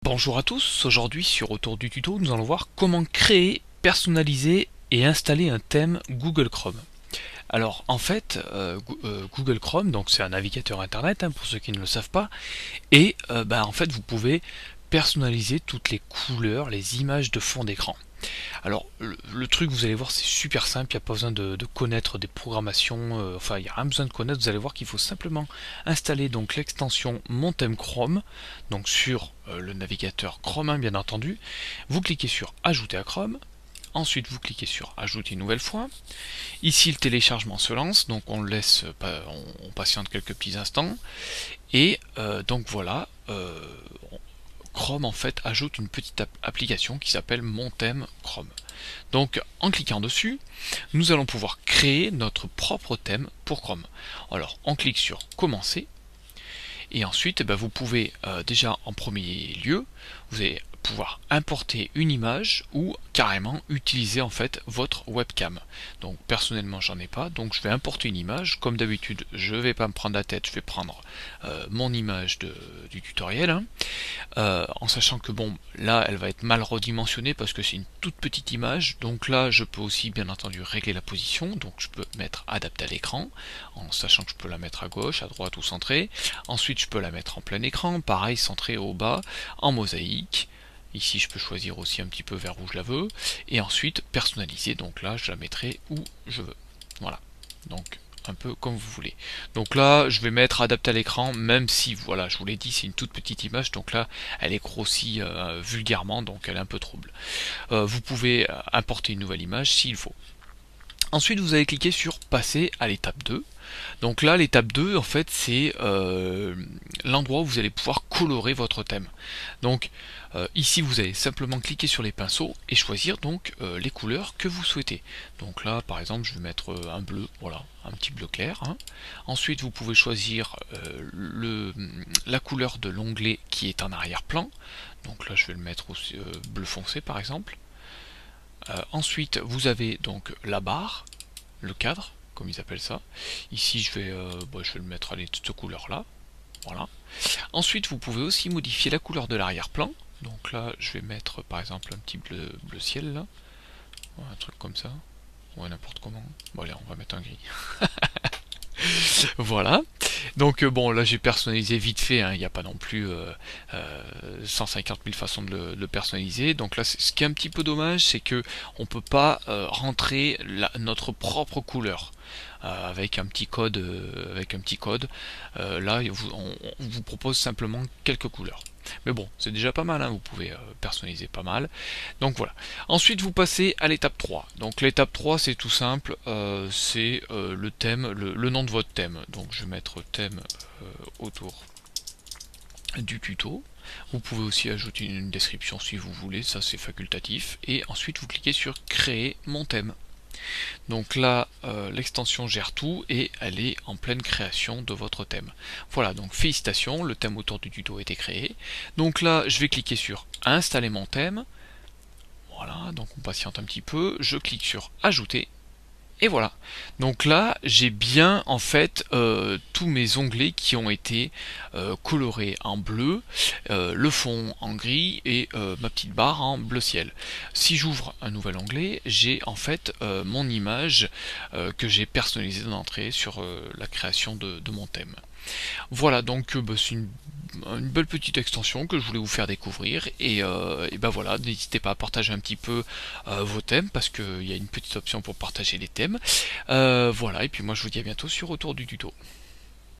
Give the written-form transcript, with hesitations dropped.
Bonjour à tous, aujourd'hui sur Autour du tuto, nous allons voir comment créer, personnaliser et installer un thème Google Chrome. Alors en fait, Google Chrome, donc c'est un navigateur internet pour ceux qui ne le savent pas, et en fait vous pouvez personnaliser toutes les couleurs, les images de fond d'écran. Alors le truc, vous allez voir, c'est super simple, il n'y a pas besoin de connaître des programmations, enfin il n'y a rien besoin de connaître, vous allez voir qu'il faut simplement installer donc l'extension Mon thème Chrome, donc sur le navigateur Chrome 1 bien entendu. Vous cliquez sur Ajouter à Chrome, ensuite vous cliquez sur Ajouter une nouvelle fois. Ici le téléchargement se lance, donc on le laisse, on patiente quelques petits instants, et donc voilà, Chrome en fait ajoute une petite application qui s'appelle Mon thème Chrome. Donc en cliquant dessus, nous allons pouvoir créer notre propre thème pour Chrome. Alors on clique sur Commencer, et ensuite vous pouvez déjà en premier lieu, vous allez pouvoir importer une image ou carrément utiliser en fait votre webcam. Donc personnellement j'en ai pas, donc je vais importer une image. Comme d'habitude, je vais pas me prendre la tête, je vais prendre mon image du tutoriel, en sachant que bon, là elle va être mal redimensionnée parce que c'est une toute petite image. Donc là je peux aussi bien entendu régler la position, donc je peux mettre adapter à l'écran en sachant que je peux la mettre à gauche, à droite ou centrée. Ensuite je peux la mettre en plein écran, pareil, centré au bas, en mosaïque. Ici je peux choisir aussi un petit peu vers où je la veux, et ensuite personnaliser, donc là je la mettrai où je veux. Voilà, donc un peu comme vous voulez. Donc là je vais mettre adapté à l'écran, même si voilà, je vous l'ai dit, c'est une toute petite image, donc là elle est grossie vulgairement, donc elle est un peu trouble. Vous pouvez importer une nouvelle image s'il faut. Ensuite vous allez cliquer sur passer à l'étape 2. Donc là l'étape 2 en fait c'est l'endroit où vous allez pouvoir colorer votre thème. Donc ici vous allez simplement cliquer sur les pinceaux et choisir donc les couleurs que vous souhaitez. Donc là par exemple je vais mettre un bleu, voilà, un petit bleu clair. Ensuite vous pouvez choisir la couleur de l'onglet qui est en arrière-plan. Donc là je vais le mettre au bleu foncé par exemple. Ensuite vous avez donc la barre, le cadre comme ils appellent ça. Ici je vais le mettre à cette couleur là. Voilà. Ensuite vous pouvez aussi modifier la couleur de l'arrière-plan. Donc là je vais mettre par exemple un petit bleu ciel là. Un truc comme ça. Ouais, n'importe comment. Bon allez, on va mettre un gris. Voilà. Donc bon, là j'ai personnalisé vite fait, il n'y a pas non plus 150 000 façons de le personnaliser. Donc là ce qui est un petit peu dommage, c'est que on peut pas rentrer notre propre couleur avec un petit code. Là on vous propose simplement quelques couleurs. Mais bon, c'est déjà pas mal, vous pouvez personnaliser pas mal. Donc voilà. Ensuite, vous passez à l'étape 3. Donc l'étape 3, c'est tout simple, c'est le thème, le nom de votre thème. Donc je vais mettre thème autour du tuto. Vous pouvez aussi ajouter une description si vous voulez, ça c'est facultatif. Et ensuite, vous cliquez sur créer mon thème. Donc là, l'extension gère tout et elle est en pleine création de votre thème. Voilà, donc félicitations, le thème autour du tuto a été créé. Donc là, je vais cliquer sur installer mon thème. Voilà, donc on patiente un petit peu. Je clique sur ajouter. Et voilà. Donc là, j'ai bien en fait tous mes onglets qui ont été colorés en bleu, le fond en gris et ma petite barre en bleu ciel. Si j'ouvre un nouvel onglet, j'ai en fait mon image que j'ai personnalisée d'entrée sur la création de mon thème. Voilà, donc c'est une belle petite extension que je voulais vous faire découvrir, et voilà, n'hésitez pas à partager un petit peu vos thèmes, parce qu'il y a une petite option pour partager les thèmes. Voilà, et puis moi je vous dis à bientôt sur Autour du tuto.